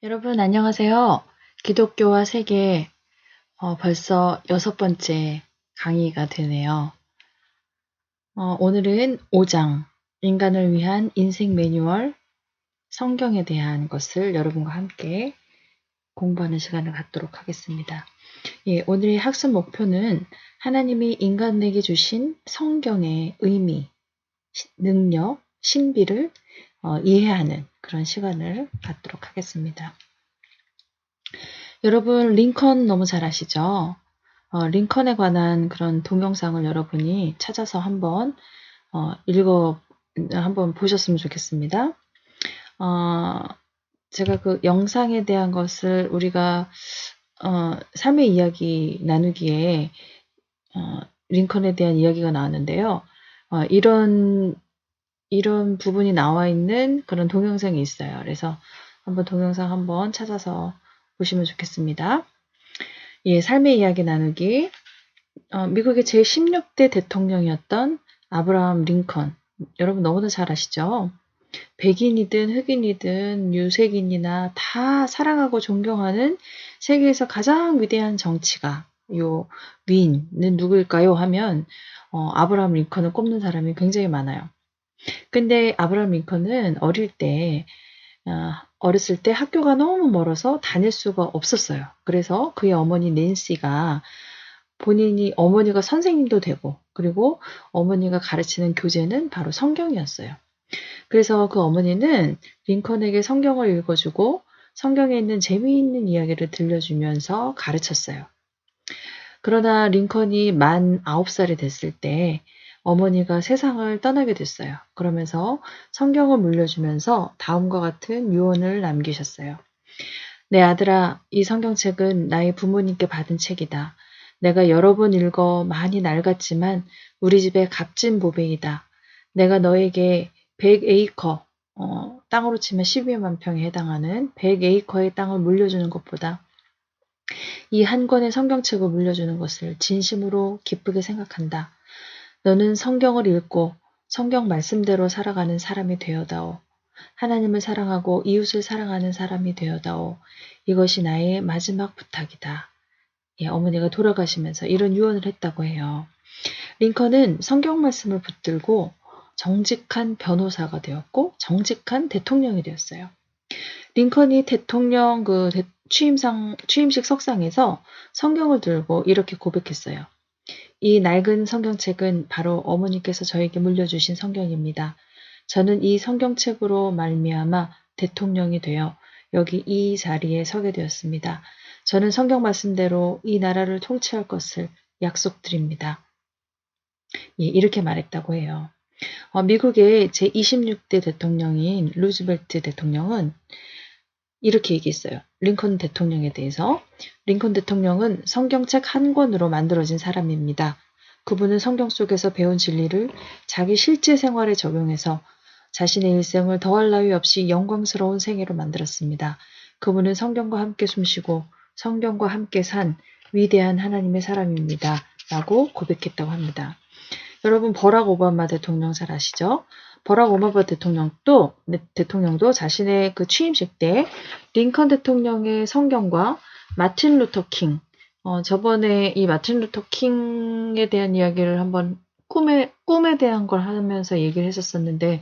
여러분 안녕하세요. 기독교와 세계 벌써 6번째 강의가 되네요. 오늘은 5장 인간을 위한 인생 매뉴얼 성경에 대한 것을 여러분과 함께 공부하는 시간을 갖도록 하겠습니다. 오늘의 학습 목표는 하나님이 인간에게 주신 성경의 의미, 능력, 신비를 이해하는 그런 시간을 갖도록 하겠습니다. 여러분 링컨 너무 잘 아시죠? 링컨에 관한 그런 동영상을 여러분이 찾아서 한번 한번 보셨으면 좋겠습니다. 제가 그 영상에 대한 것을 우리가 삶의 이야기 나누기에 링컨에 대한 이야기가 나왔는데요. 이런 부분이 나와 있는 그런 동영상이 있어요. 그래서 한번 동영상 한번 찾아서 보시면 좋겠습니다. 삶의 이야기 나누기. 미국의 제16대 대통령이었던 아브라함 링컨. 여러분 너무나 잘 아시죠? 백인이든 흑인이든 유색인이나 다 사랑하고 존경하는 세계에서 가장 위대한 정치가 위인은 누구일까요? 하면 아브라함 링컨을 꼽는 사람이 굉장히 많아요. 근데 아브라함 링컨은 어렸을 때 학교가 너무 멀어서 다닐 수가 없었어요. 그래서 그의 어머니 낸시가 어머니가 선생님도 되고, 그리고 어머니가 가르치는 교재는 바로 성경이었어요. 그래서 그 어머니는 링컨에게 성경을 읽어주고 성경에 있는 재미있는 이야기를 들려주면서 가르쳤어요. 그러나 링컨이 만 9살이 됐을 때 어머니가 세상을 떠나게 됐어요. 그러면서 성경을 물려주면서 다음과 같은 유언을 남기셨어요. 내 아들아, 이 성경책은 나의 부모님께 받은 책이다. 내가 여러 번 읽어 많이 낡았지만 우리 집의 값진 보배이다. 내가 너에게 100에이커, 땅으로 치면 12만 평에 해당하는 100에이커의 땅을 물려주는 것보다 이 한 권의 성경책을 물려주는 것을 진심으로 기쁘게 생각한다. 너는 성경을 읽고 성경 말씀대로 살아가는 사람이 되어다오. 하나님을 사랑하고 이웃을 사랑하는 사람이 되어다오. 이것이 나의 마지막 부탁이다. 어머니가 돌아가시면서 이런 유언을 했다고 해요. 링컨은 성경 말씀을 붙들고 정직한 변호사가 되었고 정직한 대통령이 되었어요. 링컨이 대통령 취임식 석상에서 성경을 들고 이렇게 고백했어요. 이 낡은 성경책은 바로 어머니께서 저에게 물려주신 성경입니다. 저는 이 성경책으로 말미암아 대통령이 되어 여기 이 자리에 서게 되었습니다. 저는 성경 말씀대로 이 나라를 통치할 것을 약속드립니다. 이렇게 말했다고 해요. 미국의 제26대 대통령인 루즈벨트 대통령은 이렇게 얘기했어요. 링컨 대통령에 대해서. 링컨 대통령은 성경책 한 권으로 만들어진 사람입니다. 그분은 성경 속에서 배운 진리를 자기 실제 생활에 적용해서 자신의 일생을 더할 나위 없이 영광스러운 생애로 만들었습니다. 그분은 성경과 함께 숨쉬고 성경과 함께 산 위대한 하나님의 사람입니다. 라고 고백했다고 합니다. 여러분 버락 오바마 대통령 잘 아시죠? 버락 오바마 대통령도 자신의 그 취임식 때 링컨 대통령의 성경과 마틴 루터 킹, 저번에 이 마틴 루터 킹에 대한 이야기를 한번 꿈에 대한 걸 하면서 얘기를 했었었는데,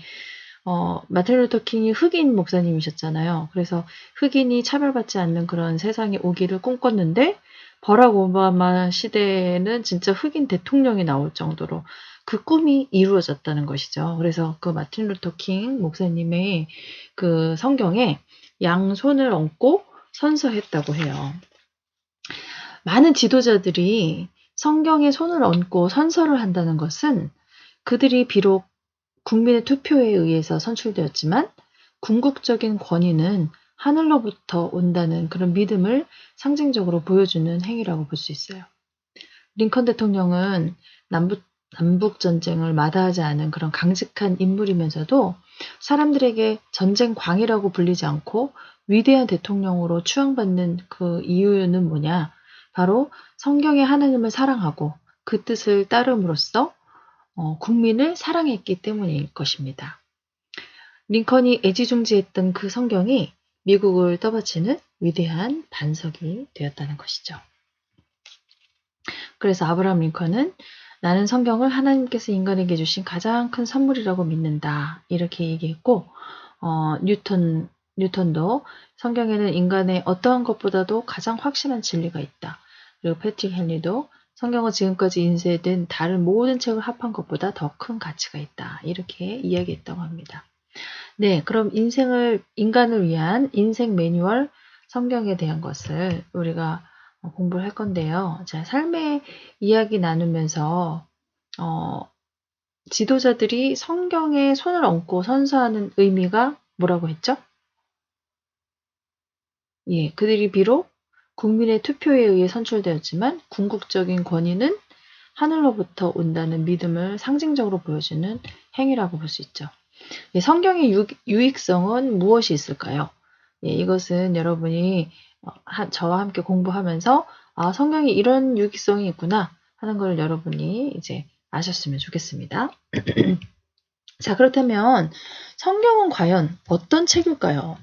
마틴 루터 킹이 흑인 목사님이셨잖아요. 그래서 흑인이 차별받지 않는 그런 세상이 오기를 꿈꿨는데, 버락 오바마 시대에는 진짜 흑인 대통령이 나올 정도로 그 꿈이 이루어졌다는 것이죠. 그래서 그 마틴 루터 킹 목사님의 그 성경에 양손을 얹고 선서했다고 해요. 많은 지도자들이 성경에 손을 얹고 선서를 한다는 것은 그들이 비록 국민의 투표에 의해서 선출되었지만 궁극적인 권위는 하늘로부터 온다는 그런 믿음을 상징적으로 보여주는 행위라고 볼 수 있어요. 링컨 대통령은 남북 전쟁을 마다하지 않은 그런 강직한 인물이면서도 사람들에게 전쟁 광이라고 불리지 않고 위대한 대통령으로 추앙받는 그 이유는 뭐냐? 바로 성경의 하나님을 사랑하고 그 뜻을 따름으로써 국민을 사랑했기 때문일 것입니다. 링컨이 애지중지했던 그 성경이 미국을 떠받치는 위대한 반석이 되었다는 것이죠. 그래서 아브라함 링컨은 나는 성경을 하나님께서 인간에게 주신 가장 큰 선물이라고 믿는다. 이렇게 얘기했고, 뉴턴도 성경에는 인간의 어떠한 것보다도 가장 확실한 진리가 있다. 그리고 패트릭 헨리도 성경은 지금까지 인쇄된 다른 모든 책을 합한 것보다 더 큰 가치가 있다. 이렇게 이야기했다고 합니다. 네, 그럼 인간을 위한 인생 매뉴얼 성경에 대한 것을 우리가 공부를 할 건데요. 자, 삶의 이야기 나누면서, 지도자들이 성경에 손을 얹고 선서하는 의미가 뭐라고 했죠? 예, 그들이 비록 국민의 투표에 의해 선출되었지만 궁극적인 권위는 하늘로부터 온다는 믿음을 상징적으로 보여주는 행위라고 볼 수 있죠. 예, 성경의 유익성은 무엇이 있을까요? 예, 이것은 여러분이 저와 함께 공부하면서 성경에 이런 유익성이 있구나 하는 걸 여러분이 이제 아셨으면 좋겠습니다. 자, 그렇다면 성경은 과연 어떤 책일까요?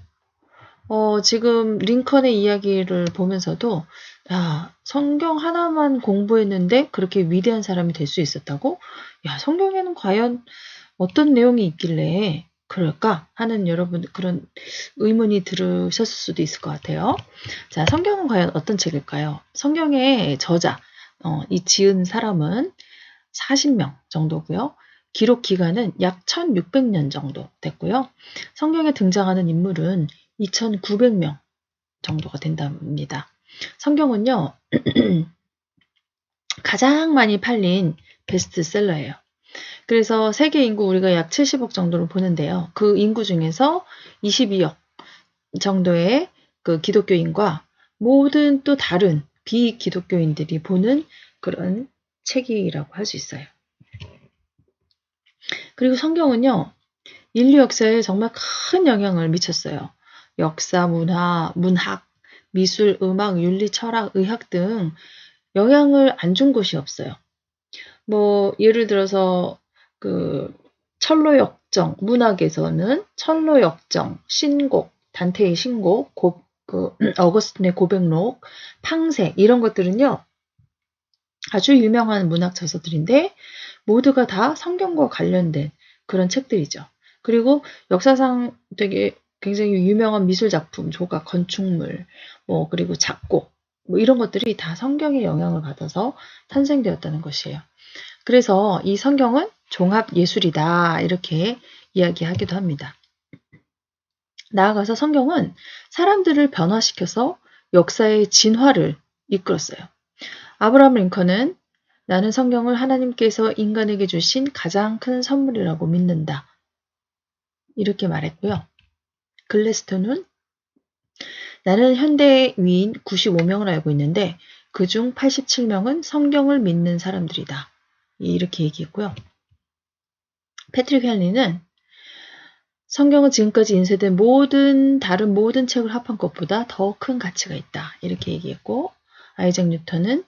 지금 링컨의 이야기를 보면서도 성경 하나만 공부했는데 그렇게 위대한 사람이 될 수 있었다고? 야, 성경에는 과연 어떤 내용이 있길래 그럴까 하는 여러분 그런 의문이 들으셨을 수도 있을 것 같아요. 자, 성경은 과연 어떤 책일까요? 성경의 저자, 이 지은 사람은 40명 정도고요. 기록 기간은 약 1600년 정도 됐고요. 성경에 등장하는 인물은 2900명 정도가 된답니다. 성경은요, 가장 많이 팔린 베스트셀러예요. 그래서 세계 인구 우리가 약 70억 정도를 보는데요. 그 인구 중에서 22억 정도의 그 기독교인과 모든 또 다른 비기독교인들이 보는 그런 책이라고 할 수 있어요. 그리고 성경은요, 인류 역사에 정말 큰 영향을 미쳤어요. 역사, 문화, 문학, 미술, 음악, 윤리, 철학, 의학 등 영향을 안 준 곳이 없어요. 뭐 예를 들어서 그 철로역정, 문학에서는 철로역정, 신곡, 단테의 신곡, 어거스틴의 고백록, 팡세 이런 것들은요. 아주 유명한 문학 저서들인데 모두가 다 성경과 관련된 그런 책들이죠. 그리고 역사상 되게 굉장히 유명한 미술 작품, 조각, 건축물, 그리고 작곡, 이런 것들이 다 성경의 영향을 받아서 탄생되었다는 것이에요. 그래서 이 성경은 종합 예술이다 이렇게 이야기하기도 합니다. 나아가서 성경은 사람들을 변화시켜서 역사의 진화를 이끌었어요. 아브라함 링컨은 나는 성경을 하나님께서 인간에게 주신 가장 큰 선물이라고 믿는다. 이렇게 말했고요. 글래스톤은 나는 현대 위인 95명을 알고 있는데 그중 87명은 성경을 믿는 사람들이다. 이렇게 얘기했고요. 패트릭 헨리는 성경은 지금까지 인쇄된 다른 모든 책을 합한 것보다 더 큰 가치가 있다. 이렇게 얘기했고 아이작 뉴턴은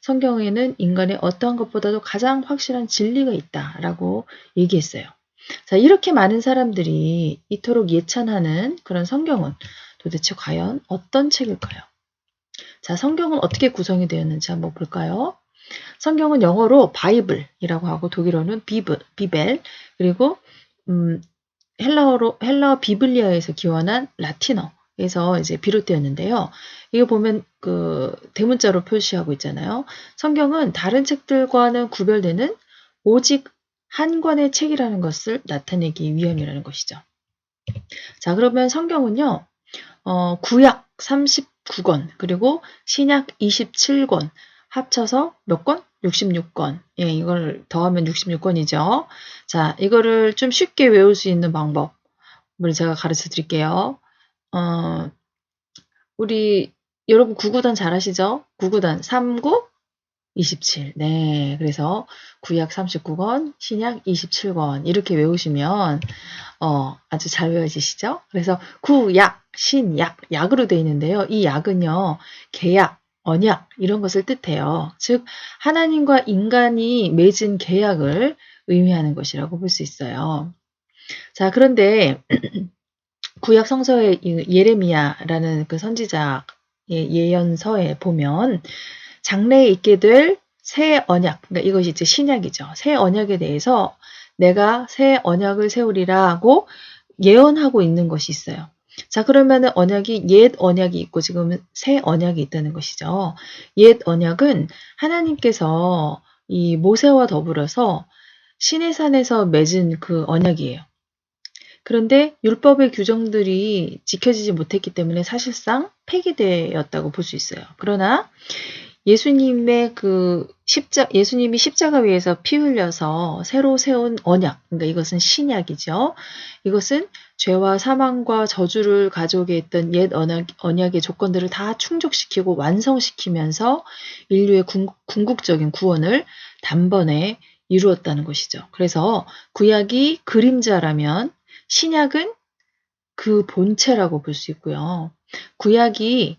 성경에는 인간의 어떠한 것보다도 가장 확실한 진리가 있다라고 얘기했어요. 자, 이렇게 많은 사람들이 이토록 예찬하는 그런 성경은 도대체 과연 어떤 책일까요? 자, 성경은 어떻게 구성이 되었는지 한번 볼까요? 성경은 영어로 바이블이라고 하고 독일어는 비벨 그리고 헬라어 비블리아에서 기원한 라틴어에서 이제 비롯되었는데요. 이거 보면 그 대문자로 표시하고 있잖아요. 성경은 다른 책들과는 구별되는 오직 한 권의 책이라는 것을 나타내기 위함이라는 것이죠. 자, 그러면 성경은요, 구약 39권, 그리고 신약 27권, 합쳐서 몇 권? 66권. 예, 이걸 더하면 66권이죠. 자, 이거를 좀 쉽게 외울 수 있는 방법. 우리 제가 가르쳐 드릴게요. 우리 여러분 구구단 잘 아시죠? 구구단 39, 27. 네, 그래서 구약 39권, 신약 27권 이렇게 외우시면 아주 잘 외워지시죠? 그래서 구약, 신약, 약으로 되어 있는데요. 이 약은요, 계약, 언약 이런 것을 뜻해요. 즉 하나님과 인간이 맺은 계약을 의미하는 것이라고 볼 수 있어요. 자, 그런데 구약 성서의 예레미야라는 그 선지자의 예언서에 보면 장래에 있게 될 새 언약, 그러니까 이것이 이제 신약이죠. 새 언약에 대해서 내가 새 언약을 세우리라고 예언하고 있는 것이 있어요. 자, 그러면은 언약이 옛 언약이 있고 지금 새 언약이 있다는 것이죠. 옛 언약은 하나님께서 이 모세와 더불어서 시내산에서 맺은 그 언약이에요. 그런데 율법의 규정들이 지켜지지 못했기 때문에 사실상 폐기되었다고 볼 수 있어요. 그러나 예수님의 예수님이 십자가 위에서 피 흘려서 새로 세운 언약, 그러니까 이것은 신약이죠. 이것은 죄와 사망과 저주를 가져오게 했던 옛 언약의 조건들을 다 충족시키고 완성시키면서 인류의 궁극적인 구원을 단번에 이루었다는 것이죠. 그래서 구약이 그림자라면 신약은 그 본체라고 볼 수 있고요. 구약이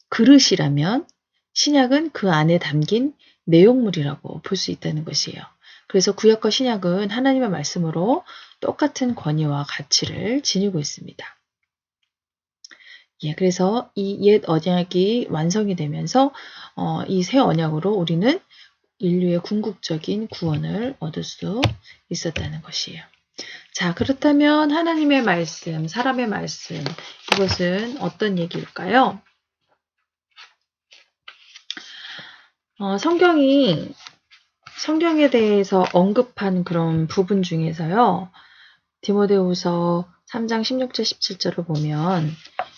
그릇이라면 신약은 그 안에 담긴 내용물이라고 볼 수 있다는 것이에요. 그래서 구약과 신약은 하나님의 말씀으로 똑같은 권위와 가치를 지니고 있습니다. 예, 그래서 이 옛 언약이 완성이 되면서 이 새 언약으로 우리는 인류의 궁극적인 구원을 얻을 수 있었다는 것이에요. 자, 그렇다면 하나님의 말씀, 사람의 말씀, 이것은 어떤 얘기일까요? 성경에 대해서 언급한 그런 부분 중에서요. 디모데후서 3장 16절 17절을 보면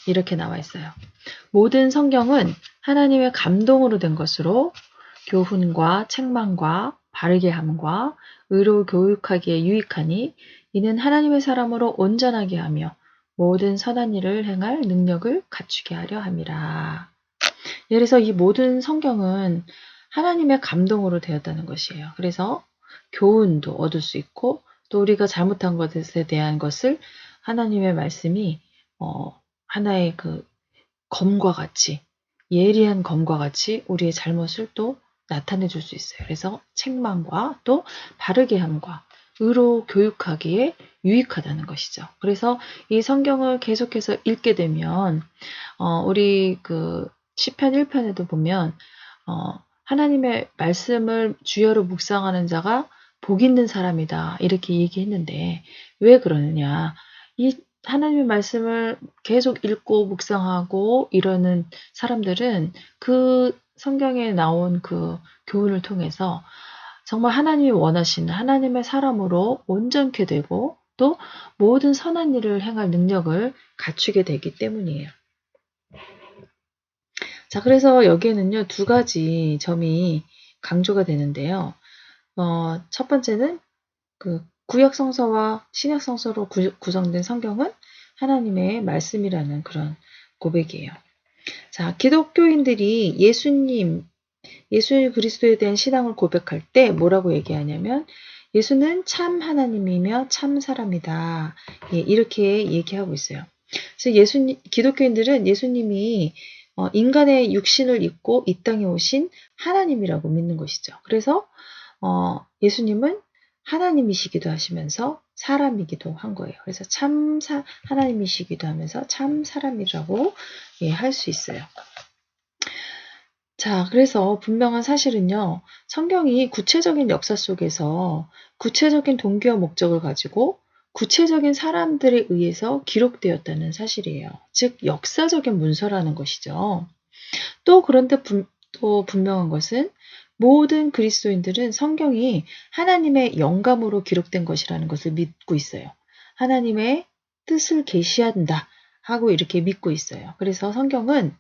이렇게 나와 있어요. 모든 성경은 하나님의 감동으로 된 것으로 교훈과 책망과 바르게 함과 의로 교육하기에 유익하니 이는 하나님의 사람으로 온전하게 하며 모든 선한 일을 행할 능력을 갖추게 하려 함이라. 그래서 이 모든 성경은 하나님의 감동으로 되었다는 것이에요. 그래서 교훈도 얻을 수 있고 또 우리가 잘못한 것에 대한 것을 하나님의 말씀이 하나의 그 검과 같이 예리한 검과 같이 우리의 잘못을 또 나타내 줄 수 있어요. 그래서 책망과 또 바르게 함과 의로 교육하기에 유익하다는 것이죠. 그래서 이 성경을 계속해서 읽게 되면 우리 그 시편 1편에도 보면 하나님의 말씀을 주여로 묵상하는 자가 복 있는 사람이다 이렇게 얘기했는데 왜 그러느냐? 이 하나님의 말씀을 계속 읽고 묵상하고 이러는 사람들은 그 성경에 나온 그 교훈을 통해서 정말 하나님이 원하시는 하나님의 사람으로 온전케 되고 또 모든 선한 일을 행할 능력을 갖추게 되기 때문이에요. 자, 그래서 여기에는요, 두 가지 점이 강조가 되는데요. 첫 번째는 그 구약 성서와 신약 성서로 구성된 성경은 하나님의 말씀이라는 그런 고백이에요. 자, 기독교인들이 예수 그리스도에 대한 신앙을 고백할 때 뭐라고 얘기하냐면 예수는 참 하나님이며 참 사람이다. 예, 이렇게 얘기하고 있어요. 그래서 기독교인들은 예수님이 인간의 육신을 입고 이 땅에 오신 하나님이라고 믿는 것이죠. 그래서 예수님은 하나님이시기도 하시면서 사람이기도 한 거예요. 그래서 하나님이시기도 하면서 참 사람이라고 할 수 있어요. 자, 그래서 분명한 사실은요. 성경이 구체적인 역사 속에서 구체적인 동기와 목적을 가지고 구체적인 사람들에 의해서 기록되었다는 사실이에요. 즉 역사적인 문서라는 것이죠. 또 그런데 또 분명한 것은 모든 그리스도인들은 성경이 하나님의 영감으로 기록된 것이라는 것을 믿고 있어요. 하나님의 뜻을 계시한다 하고 이렇게 믿고 있어요. 그래서 성경은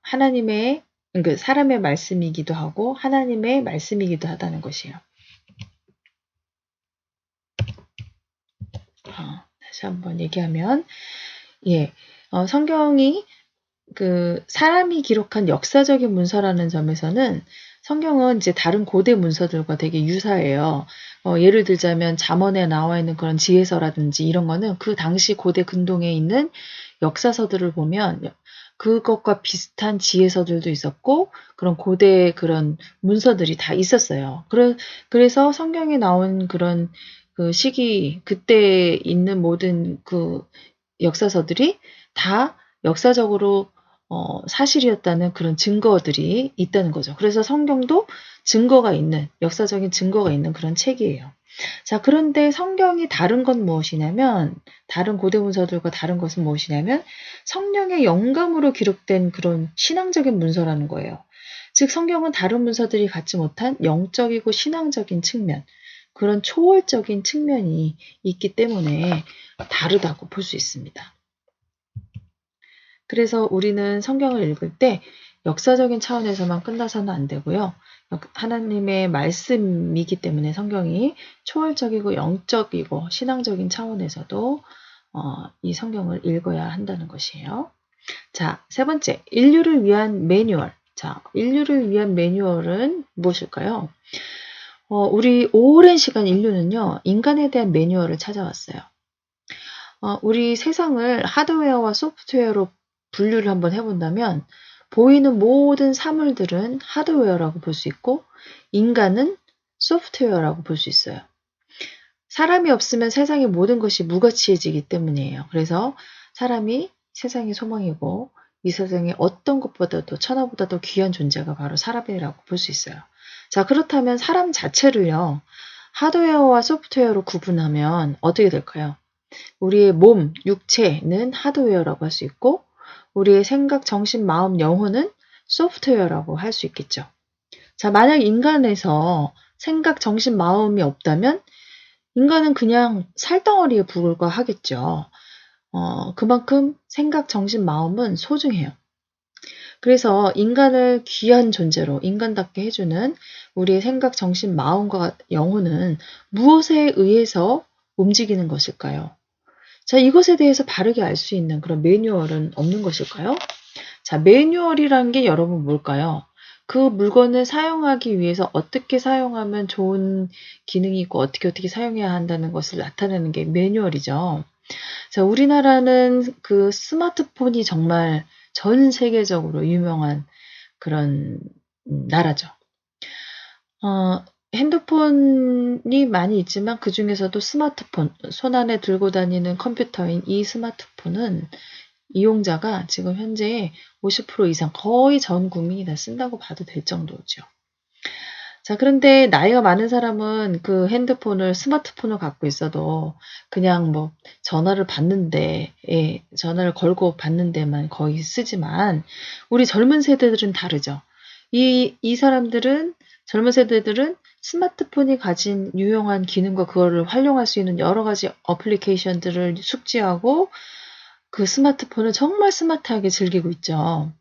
하나님의 사람의 말씀이기도 하고 하나님의 말씀이기도 하다는 것이에요. 다시 한번 얘기하면 성경이 그 사람이 기록한 역사적인 문서라는 점에서는 성경은 이제 다른 고대 문서들과 되게 유사해요. 예를 들자면 잠언에 나와 있는 그런 지혜서라든지 이런 거는 그 당시 고대 근동에 있는 역사서들을 보면 그것과 비슷한 지혜서들도 있었고 그런 고대 그런 문서들이 다 있었어요. 그래서 성경에 나온 그런 그 시기, 그때 있는 모든 그 역사서들이 다 역사적으로 사실이었다는 그런 증거들이 있다는 거죠. 그래서 성경도 증거가 있는, 역사적인 증거가 있는 그런 책이에요. 자, 그런데 성경이 다른 건 무엇이냐면, 다른 고대 문서들과 다른 것은 무엇이냐면, 성령의 영감으로 기록된 그런 신앙적인 문서라는 거예요. 즉, 성경은 다른 문서들이 갖지 못한 영적이고 신앙적인 측면, 그런 초월적인 측면이 있기 때문에 다르다고 볼 수 있습니다. 그래서 우리는 성경을 읽을 때 역사적인 차원에서만 끝나서는 안 되고요. 하나님의 말씀이기 때문에 성경이 초월적이고 영적이고 신앙적인 차원에서도 이 성경을 읽어야 한다는 것이에요. 자, 세 번째, 인류를 위한 매뉴얼. 자, 인류를 위한 매뉴얼은 무엇일까요? 우리 오랜 시간 인류는요, 인간에 대한 매뉴얼을 찾아왔어요. 우리 세상을 하드웨어와 소프트웨어로 분류를 한번 해본다면 보이는 모든 사물들은 하드웨어라고 볼 수 있고 인간은 소프트웨어라고 볼 수 있어요. 사람이 없으면 세상의 모든 것이 무가치해지기 때문이에요. 그래서 사람이 세상의 소망이고 이 세상의 어떤 것보다도 천하보다도 귀한 존재가 바로 사람이라고 볼 수 있어요. 자, 그렇다면 사람 자체를요, 하드웨어와 소프트웨어로 구분하면 어떻게 될까요? 우리의 몸, 육체는 하드웨어라고 할 수 있고 우리의 생각, 정신, 마음, 영혼은 소프트웨어라고 할 수 있겠죠. 자, 만약 인간에서 생각, 정신, 마음이 없다면 인간은 그냥 살덩어리에 불과하겠죠. 그만큼 생각, 정신, 마음은 소중해요. 그래서 인간을 귀한 존재로 인간답게 해주는 우리의 생각, 정신, 마음과 영혼은 무엇에 의해서 움직이는 것일까요? 자, 이것에 대해서 바르게 알 수 있는 그런 매뉴얼은 없는 것일까요? 자, 매뉴얼이라는 게 여러분 뭘까요? 그 물건을 사용하기 위해서 어떻게 사용하면 좋은 기능이 있고 어떻게 사용해야 한다는 것을 나타내는 게 매뉴얼이죠. 자, 우리나라는 그 스마트폰이 정말 전 세계적으로 유명한 그런 나라죠. 핸드폰이 많이 있지만 그 중에서도 스마트폰, 손안에 들고 다니는 컴퓨터인 이 스마트폰은 이용자가 지금 현재 50% 이상 거의 전 국민이 다 쓴다고 봐도 될 정도죠. 자, 그런데 나이가 많은 사람은 그 핸드폰을, 스마트폰을 갖고 있어도 그냥 뭐 전화를 받는데, 전화를 걸고 받는 데만 거의 쓰지만 우리 젊은 세대들은 다르죠. 이 사람들은, 젊은 세대들은 스마트폰이 가진 유용한 기능과 그거를 활용할 수 있는 여러 가지 어플리케이션들을 숙지하고 그 스마트폰을 정말 스마트하게 즐기고 있죠.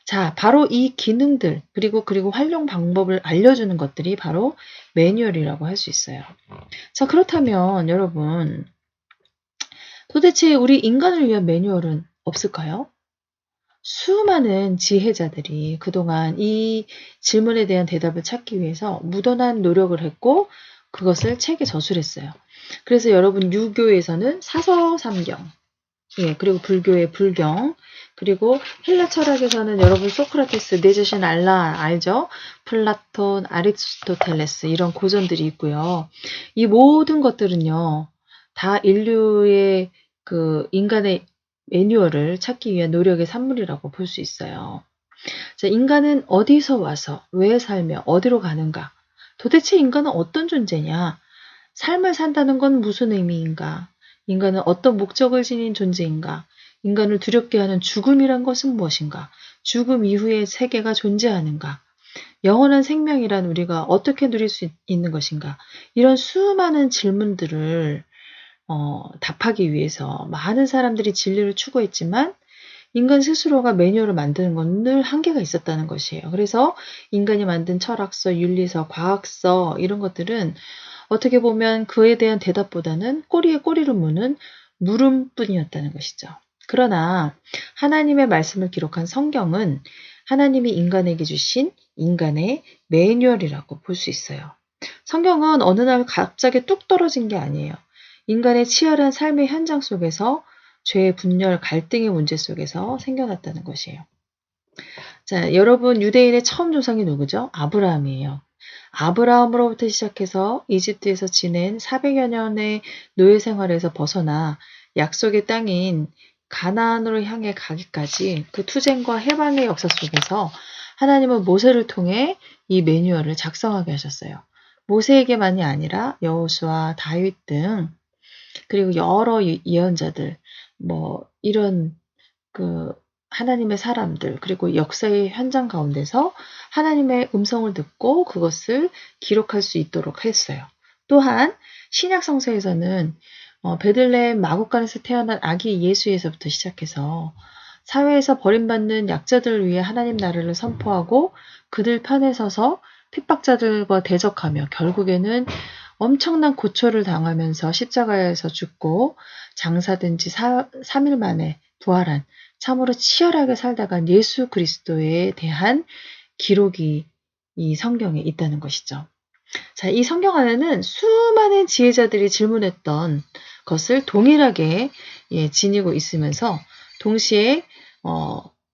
자, 바로 이 기능들, 그리고 활용 방법을 알려주는 것들이 바로 매뉴얼이라고 할 수 있어요. 자, 그렇다면 여러분, 도대체 우리 인간을 위한 매뉴얼은 없을까요? 수많은 지혜자들이 그동안 이 질문에 대한 대답을 찾기 위해서 무던한 노력을 했고 그것을 책에 저술했어요. 그래서 여러분 유교에서는 사서삼경, 그리고 불교의 불경, 그리고 헬라 철학에서는 여러분 소크라테스, 내 자신 알라 알죠? 플라톤, 아리스토텔레스 이런 고전들이 있고요. 이 모든 것들은요, 다 인류의 그 인간의 매뉴얼을 찾기 위한 노력의 산물이라고 볼 수 있어요. 자, 인간은 어디서 와서 왜 살며 어디로 가는가? 도대체 인간은 어떤 존재냐? 삶을 산다는 건 무슨 의미인가? 인간은 어떤 목적을 지닌 존재인가? 인간을 두렵게 하는 죽음이란 것은 무엇인가? 죽음 이후의 세계가 존재하는가? 영원한 생명이란 우리가 어떻게 누릴 수 있는 것인가? 이런 수많은 질문들을 답하기 위해서 많은 사람들이 진리를 추구했지만 인간 스스로가 매뉴얼을 만드는 건 늘 한계가 있었다는 것이에요. 그래서 인간이 만든 철학서, 윤리서, 과학서 이런 것들은 어떻게 보면 그에 대한 대답보다는 꼬리에 꼬리를 무는 물음뿐이었다는 것이죠. 그러나 하나님의 말씀을 기록한 성경은 하나님이 인간에게 주신 인간의 매뉴얼이라고 볼 수 있어요. 성경은 어느 날 갑자기 뚝 떨어진 게 아니에요. 인간의 치열한 삶의 현장 속에서 죄, 분열, 갈등의 문제 속에서 생겨났다는 것이에요. 자, 여러분 유대인의 처음 조상이 누구죠? 아브라함이에요. 아브라함으로부터 시작해서 이집트에서 지낸 400여 년의 노예 생활에서 벗어나 약속의 땅인 가나안으로 향해 가기까지 그 투쟁과 해방의 역사 속에서 하나님은 모세를 통해 이 매뉴얼을 작성하게 하셨어요. 모세에게만이 아니라 여호수아, 다윗 등 그리고 여러 예언자들 이런 그 하나님의 사람들 그리고 역사의 현장 가운데서 하나님의 음성을 듣고 그것을 기록할 수 있도록 했어요. 또한 신약 성서에서는 베들레헴 마구간에서 태어난 아기 예수에서부터 시작해서 사회에서 버림받는 약자들을 위해 하나님 나라를 선포하고 그들 편에 서서 핍박자들과 대적하며 결국에는 엄청난 고초를 당하면서 십자가에서 죽고 장사된 지 3일 만에 부활한 참으로 치열하게 살다간 예수 그리스도에 대한 기록이 이 성경에 있다는 것이죠. 자, 이 성경 안에는 수많은 지혜자들이 질문했던 것을 동일하게 지니고 있으면서 동시에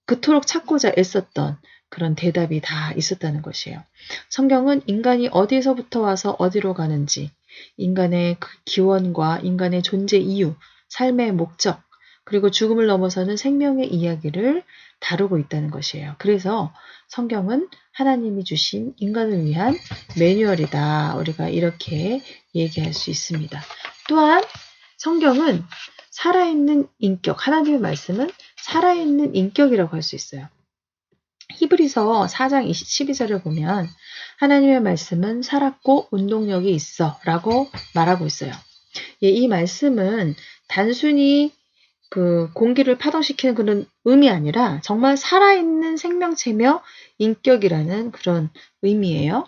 그토록 찾고자 애썼던 그런 대답이 다 있었다는 것이에요. 성경은 인간이 어디에서부터 와서 어디로 가는지, 인간의 그 기원과 인간의 존재 이유, 삶의 목적, 그리고 죽음을 넘어서는 생명의 이야기를 다루고 있다는 것이에요. 그래서 성경은 하나님이 주신 인간을 위한 매뉴얼이다. 우리가 이렇게 얘기할 수 있습니다. 또한 성경은 살아있는 인격, 하나님의 말씀은 살아있는 인격이라고 할 수 있어요. 히브리서 4장 12절을 보면 하나님의 말씀은 살았고 운동력이 있어 라고 말하고 있어요. 이 말씀은 단순히 그 공기를 파동시키는 그런 의미 아니라 정말 살아있는 생명체며 인격이라는 그런 의미예요.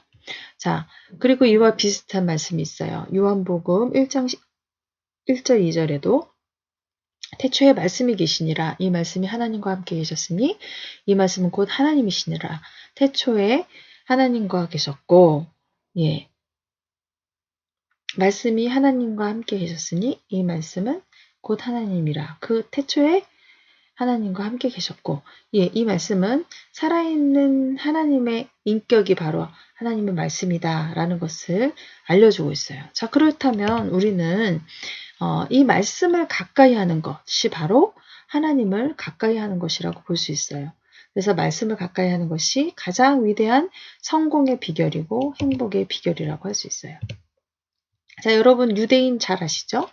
자, 그리고 이와 비슷한 말씀이 있어요. 요한복음 1장 1절 2절에도 태초에 말씀이 계시니라 이 말씀이 하나님과 함께 계셨으니 이 말씀은 곧 하나님이시니라. 태초에 하나님과 계셨고 말씀이 하나님과 함께 계셨으니 이 말씀은 곧 하나님이라. 그 태초에 하나님과 함께 계셨고 이 말씀은 살아있는 하나님의 인격이 바로 하나님의 말씀이다 라는 것을 알려주고 있어요. 자, 그렇다면 우리는 이 말씀을 가까이 하는 것이 바로 하나님을 가까이 하는 것이라고 볼 수 있어요. 그래서 말씀을 가까이 하는 것이 가장 위대한 성공의 비결이고 행복의 비결이라고 할 수 있어요. 자, 여러분 유대인 잘 아시죠?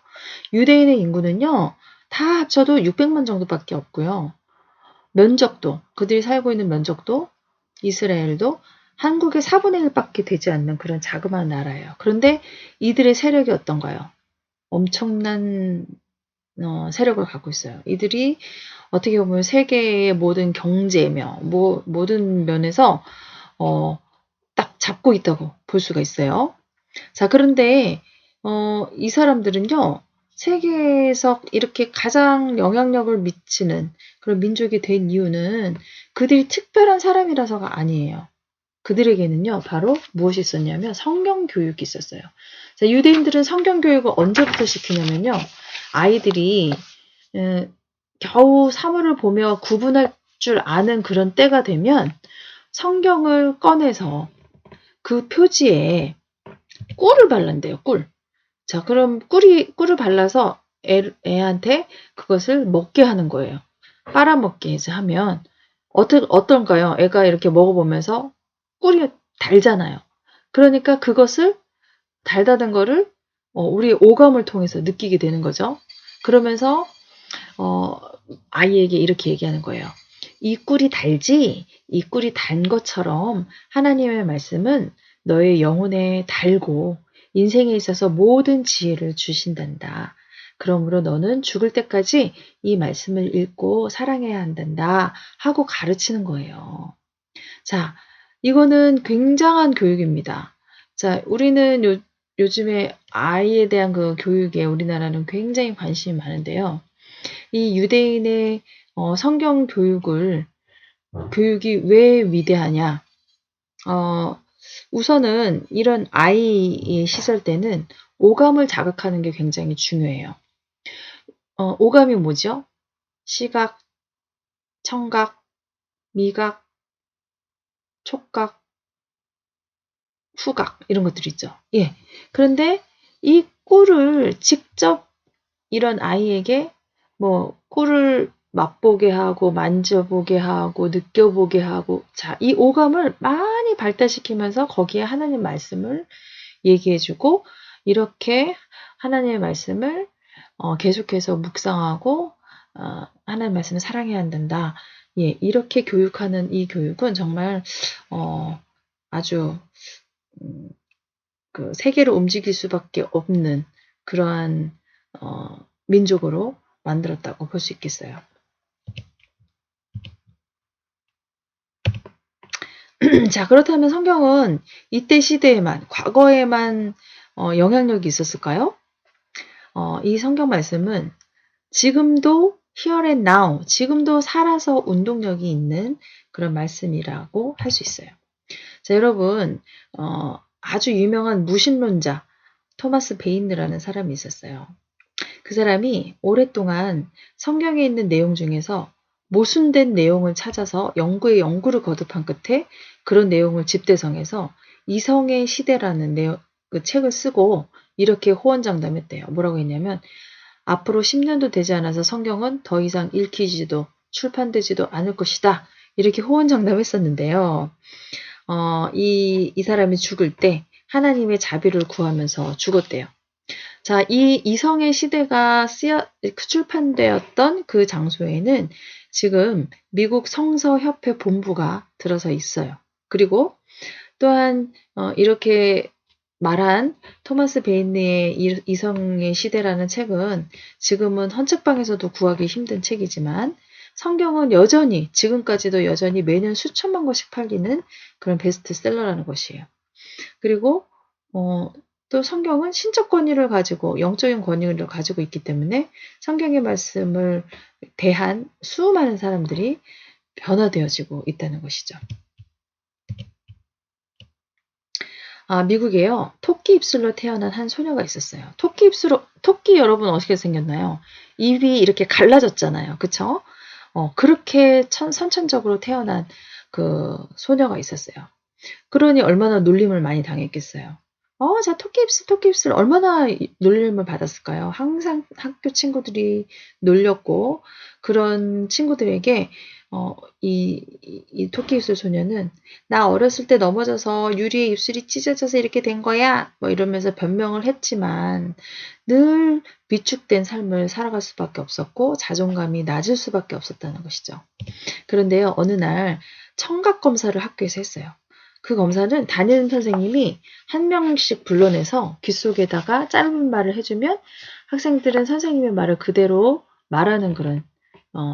유대인의 인구는요. 다 합쳐도 600만 정도밖에 없고요. 면적도, 그들이 살고 있는 면적도 이스라엘도 한국의 4분의 1밖에 되지 않는 그런 자그마한 나라예요. 그런데 이들의 세력이 어떤가요? 엄청난 세력을 갖고 있어요. 이들이 어떻게 보면 세계의 모든 경제며 모든 면에서 딱 잡고 있다고 볼 수가 있어요. 자, 그런데 이 사람들은요. 세계에서 이렇게 가장 영향력을 미치는 그런 민족이 된 이유는 그들이 특별한 사람이라서가 아니에요. 그들에게는요. 바로 무엇이 있었냐면 성경 교육이 있었어요. 자, 유대인들은 성경 교육을 언제부터 시키냐면요. 아이들이 겨우 사물을 보며 구분할 줄 아는 그런 때가 되면 성경을 꺼내서 그 표지에 꿀을 발란대요. 꿀. 자, 그럼 꿀을 발라서 애한테 그것을 먹게 하는 거예요. 빨아먹게 해서 하면 어떤가요? 애가 이렇게 먹어보면서 꿀이 달잖아요. 그러니까 그것을 달다는 거를 우리의 오감을 통해서 느끼게 되는 거죠. 그러면서 아이에게 이렇게 얘기하는 거예요. 이 꿀이 달지? 이 꿀이 단 것처럼 하나님의 말씀은 너의 영혼에 달고 인생에 있어서 모든 지혜를 주신단다. 그러므로 너는 죽을 때까지 이 말씀을 읽고 사랑해야 한단다 하고 가르치는 거예요. 자, 이거는 굉장한 교육입니다. 자, 우리는 요즘에 아이에 대한 그 교육에 우리나라는 굉장히 관심이 많은데요. 이 유대인의 성경 교육이 왜 위대하냐? 우선은 이런 아이의 시절 때는 오감을 자극하는 게 굉장히 중요해요. 오감이 뭐죠? 시각, 청각, 미각, 촉각, 후각 이런 것들 있죠. 예. 그런데 이 꿀을 직접 이런 아이에게 뭐 꿀을 맛보게 하고 만져보게 하고 느껴보게 하고 자, 이 오감을 많이 발달시키면서 거기에 하나님 말씀을 얘기해주고 이렇게 하나님의 말씀을 계속해서 묵상하고 하나님 말씀을 사랑해야 한다. 예, 이렇게 교육하는 이 교육은 정말 아주 그 세계를 움직일 수밖에 없는 그러한 민족으로 만들었다고 볼 수 있겠어요. 자, 그렇다면 성경은 이때 시대에만, 과거에만 영향력이 있었을까요? 이 성경 말씀은 지금도 here and now, 지금도 살아서 운동력이 있는 그런 말씀이라고 할 수 있어요. 자, 여러분, 아주 유명한 무신론자 토마스 베인느라는 사람이 있었어요. 그 사람이 오랫동안 성경에 있는 내용 중에서 모순된 내용을 찾아서 연구를 거듭한 끝에 그런 내용을 집대성해서 이성의 시대라는 그 책을 쓰고 이렇게 호언장담했대요. 뭐라고 했냐면 앞으로 10년도 되지 않아서 성경은 더 이상 읽히지도 출판되지도 않을 것이다. 이렇게 호언장담했었는데요. 이 사람이 죽을 때 하나님의 자비를 구하면서 죽었대요. 자, 이 이성의 시대가 출판되었던 그 장소에는 지금 미국 성서협회 본부가 들어서 있어요. 그리고 또한 이렇게 말한 토마스 베인의 이성의 시대라는 책은 지금은 헌책방에서도 구하기 힘든 책이지만 성경은 여전히 지금까지도 여전히 매년 수천만 권씩 팔리는 그런 베스트셀러라는 것이에요. 그리고 또 성경은 신적 권위를 가지고 영적인 권위를 가지고 있기 때문에 성경의 말씀을 대한 수많은 사람들이 변화되어지고 있다는 것이죠. 미국에요. 토끼 입술로 태어난 한 소녀가 있었어요. 토끼 여러분 어떻게 생겼나요? 입이 이렇게 갈라졌잖아요. 그쵸? 그렇게 선천적으로 태어난 그 소녀가 있었어요. 그러니 얼마나 놀림을 많이 당했겠어요. 자, 토끼 입술 얼마나 놀림을 받았을까요? 항상 학교 친구들이 놀렸고, 그런 친구들에게, 이 토끼 입술 소녀는, 나 어렸을 때 넘어져서 유리에 입술이 찢어져서 이렇게 된 거야! 뭐 이러면서 변명을 했지만, 늘 위축된 삶을 살아갈 수밖에 없었고, 자존감이 낮을 수밖에 없었다는 것이죠. 그런데요, 어느 날 청각 검사를 학교에서 했어요. 그 검사는 담임 선생님이 한 명씩 불러내서 귀 속에다가 짧은 말을 해주면 학생들은 선생님의 말을 그대로 말하는 그런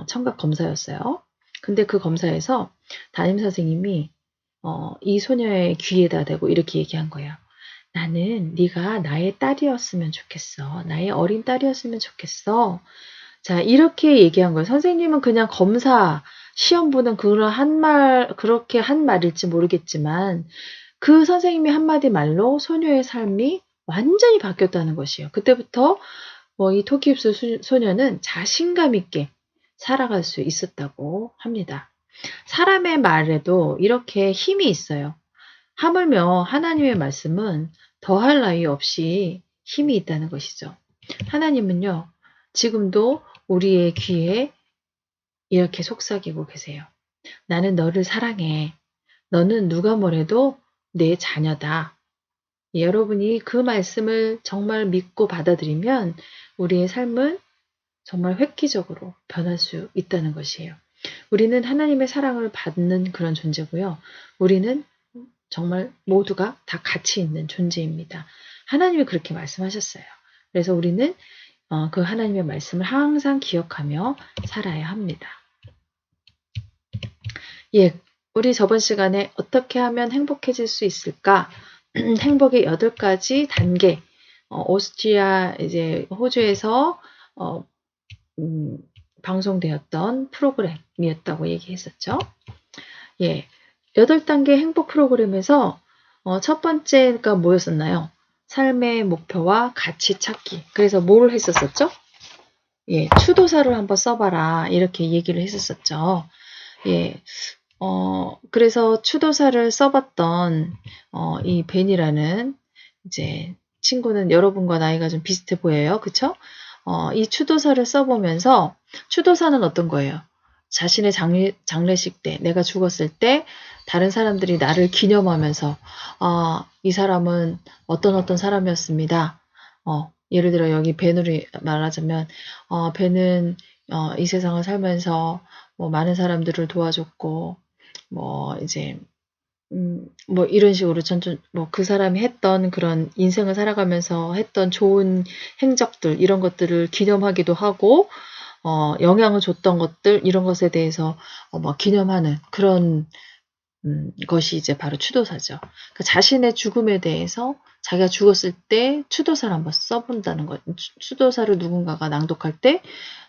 청각 검사였어요. 근데 그 검사에서 담임 선생님이 이 소녀의 귀에다 대고 이렇게 얘기한 거예요. 나는 네가 나의 딸이었으면 좋겠어. 나의 어린 딸이었으면 좋겠어. 자, 이렇게 얘기한 거예요. 선생님은 그냥 검사 시험 보는 그렇게 한 말일지 모르겠지만 그 선생님이 한마디 말로 소녀의 삶이 완전히 바뀌었다는 것이에요. 그때부터 이 토끼 입술 소녀는 자신감 있게 살아갈 수 있었다고 합니다. 사람의 말에도 이렇게 힘이 있어요. 하물며 하나님의 말씀은 더할 나위 없이 힘이 있다는 것이죠. 하나님은요, 지금도 우리의 귀에 이렇게 속삭이고 계세요. 나는 너를 사랑해. 너는 누가 뭐래도 내 자녀다. 여러분이 그 말씀을 정말 믿고 받아들이면 우리의 삶은 정말 획기적으로 변할 수 있다는 것이에요. 우리는 하나님의 사랑을 받는 그런 존재고요. 우리는 정말 모두가 다 가치 있는 존재입니다. 하나님이 그렇게 말씀하셨어요. 그래서 우리는 그 하나님의 말씀을 항상 기억하며 살아야 합니다. 예, 우리 저번 시간에 어떻게 하면 행복해질 수 있을까? 행복의 8가지 단계, 오스트리아, 이제 호주에서 방송되었던 프로그램이었다고 얘기했었죠. 예, 8단계 행복 프로그램에서 첫 번째가 뭐였었나요? 삶의 목표와 가치 찾기. 그래서 뭘 했었었죠? 예, 추도사를 한번 써봐라. 이렇게 얘기를 했었었죠. 예, 그래서 추도사를 써봤던 이 벤이라는 이제 친구는 여러분과 나이가 좀 비슷해 보여요. 그쵸? 이 추도사를 써보면서 추도사는 어떤 거예요? 자신의 장례식 때, 내가 죽었을 때 다른 사람들이 나를 기념하면서 이 사람은 어떤 사람이었습니다. 예를 들어 여기 벤으로 말하자면 벤은 이 세상을 살면서 뭐 많은 사람들을 도와줬고 뭐 이제 뭐 이런 식으로 뭐 그 사람이 했던 그런 인생을 살아가면서 했던 좋은 행적들 이런 것들을 기념하기도 하고 영향을 줬던 것들 이런 것에 대해서 막 기념하는 그런 것이 이제 바로 추도사죠. 그러니까 자신의 죽음에 대해서 자기가 죽었을 때 추도사를 한번 써본다는 거. 추도사를 누군가가 낭독할 때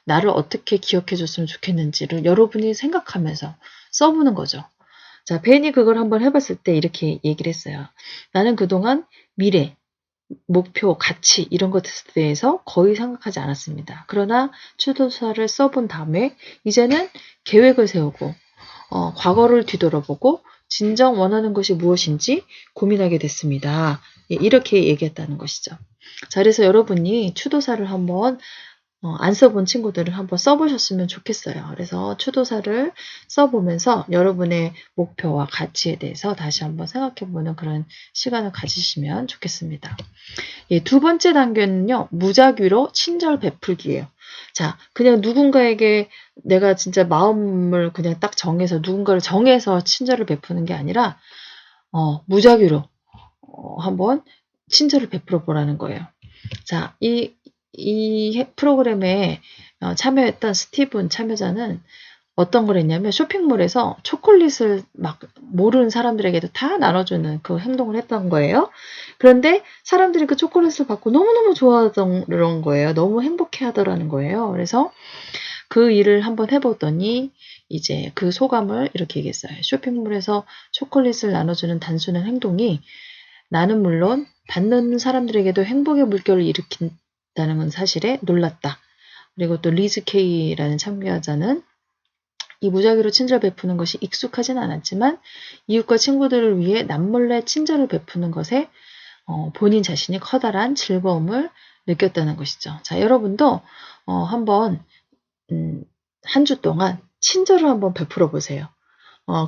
나를 어떻게 기억해 줬으면 좋겠는지를 여러분이 생각하면서 써보는 거죠. 자, 벤이 그걸 한번 해봤을 때 이렇게 얘기를 했어요. 나는 그동안 미래, 목표, 가치 이런 것에 대해서 거의 생각하지 않았습니다. 그러나 추도사를 써본 다음에 이제는 계획을 세우고 과거를 뒤돌아보고 진정 원하는 것이 무엇인지 고민하게 됐습니다. 예, 이렇게 얘기했다는 것이죠. 자, 그래서 여러분이 추도사를 한번 안 써본 친구들은 한번 써보셨으면 좋겠어요. 그래서 추도사를 써보면서 여러분의 목표와 가치에 대해서 다시 한번 생각해보는 그런 시간을 가지시면 좋겠습니다. 예, 두 번째 단계는요, 무작위로 친절 베풀기예요. 자, 그냥 누군가에게 내가 진짜 마음을 그냥 딱 정해서 누군가를 정해서 친절을 베푸는 게 아니라 무작위로 한번 친절을 베풀어 보라는 거예요. 자, 이 프로그램에 참여했던 스티븐 참여자는 어떤 걸 했냐면 쇼핑몰에서 초콜릿을 막 모르는 사람들에게도 다 나눠주는 그 행동을 했던 거예요. 그런데 사람들이 그 초콜릿을 받고 너무너무 좋아하던 거예요. 너무 행복해 하더라는 거예요. 그래서 그 일을 한번 해보더니 이제 그 소감을 이렇게 얘기했어요. 쇼핑몰에서 초콜릿을 나눠주는 단순한 행동이 나는 물론 받는 사람들에게도 행복의 물결을 일으킨다는 사실에 놀랐다. 그리고 또 리즈 K라는 참가자는 이 무작위로 친절 베푸는 것이 익숙하진 않았지만 이웃과 친구들을 위해 남몰래 친절을 베푸는 것에 본인 자신이 커다란 즐거움을 느꼈다는 것이죠. 자, 여러분도 한번 한 주 동안 친절을 한번 베풀어 보세요.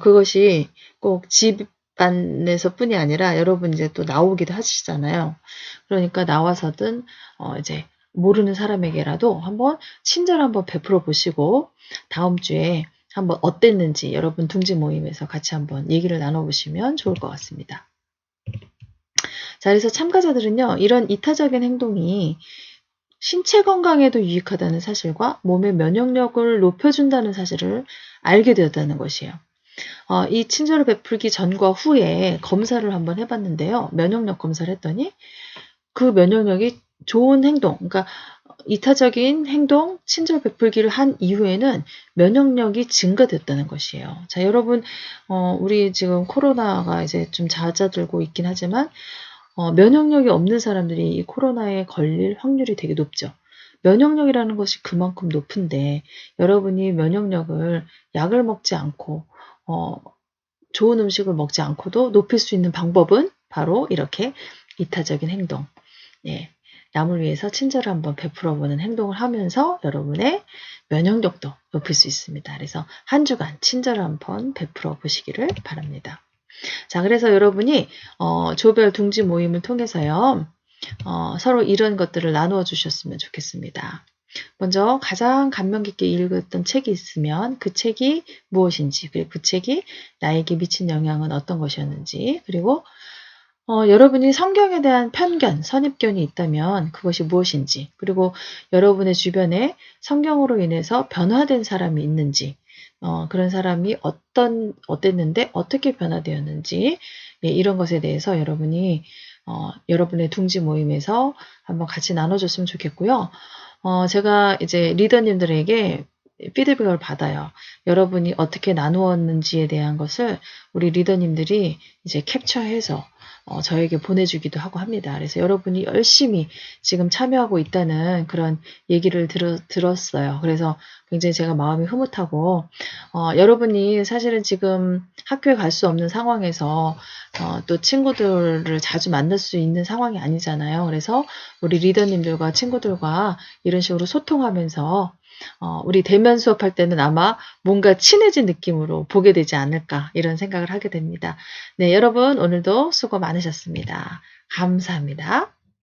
그것이 꼭 집안에서뿐이 아니라 여러분 이제 또 나오기도 하시잖아요. 그러니까 나와서든 이제 모르는 사람에게라도 한번 친절 한번 베풀어 보시고 다음 주에 한번 어땠는지 여러분 둥지 모임에서 같이 한번 얘기를 나눠보시면 좋을 것 같습니다. 자, 그래서 참가자들은요, 이런 이타적인 행동이 신체 건강에도 유익하다는 사실과 몸의 면역력을 높여준다는 사실을 알게 되었다는 것이에요. 이 친절을 베풀기 전과 후에 검사를 한번 해봤는데요. 면역력 검사를 했더니 그 면역력이 좋은 행동, 그러니까 이타적인 행동, 친절 베풀기를 한 이후에는 면역력이 증가됐다는 것이에요. 자, 여러분, 우리 지금 코로나가 이제 좀 잦아들고 있긴 하지만, 면역력이 없는 사람들이 이 코로나에 걸릴 확률이 되게 높죠. 면역력이라는 것이 그만큼 높은데, 여러분이 면역력을 약을 먹지 않고, 좋은 음식을 먹지 않고도 높일 수 있는 방법은 바로 이렇게 이타적인 행동, 예, 남을 위해서 친절을 한번 베풀어보는 행동을 하면서 여러분의 면역력도 높일 수 있습니다. 그래서 한 주간 친절을 한번 베풀어 보시기를 바랍니다. 자, 그래서 여러분이 조별 둥지 모임을 통해서요, 서로 이런 것들을 나누어 주셨으면 좋겠습니다. 먼저 가장 감명 깊게 읽었던 책이 있으면 그 책이 무엇인지, 그리고 그 책이 나에게 미친 영향은 어떤 것이었는지, 그리고 여러분이 성경에 대한 편견, 선입견이 있다면 그것이 무엇인지, 그리고 여러분의 주변에 성경으로 인해서 변화된 사람이 있는지, 그런 사람이 어땠는데 어떻게 변화되었는지, 예, 이런 것에 대해서 여러분이 여러분의 둥지 모임에서 한번 같이 나눠줬으면 좋겠고요. 제가 이제 리더님들에게 피드백을 받아요. 여러분이 어떻게 나누었는지에 대한 것을 우리 리더님들이 이제 캡처해서 저에게 보내주기도 하고 합니다. 그래서 여러분이 열심히 지금 참여하고 있다는 그런 얘기를 들었어요. 그래서 굉장히 제가 마음이 흐뭇하고, 여러분이 사실은 지금 학교에 갈 수 없는 상황에서 또 친구들을 자주 만날 수 있는 상황이 아니잖아요. 그래서 우리 리더님들과 친구들과 이런 식으로 소통하면서 우리 대면 수업할 때는 아마 뭔가 친해진 느낌으로 보게 되지 않을까 이런 생각을 하게 됩니다. 네, 여러분 오늘도 수고 많으셨습니다. 감사합니다.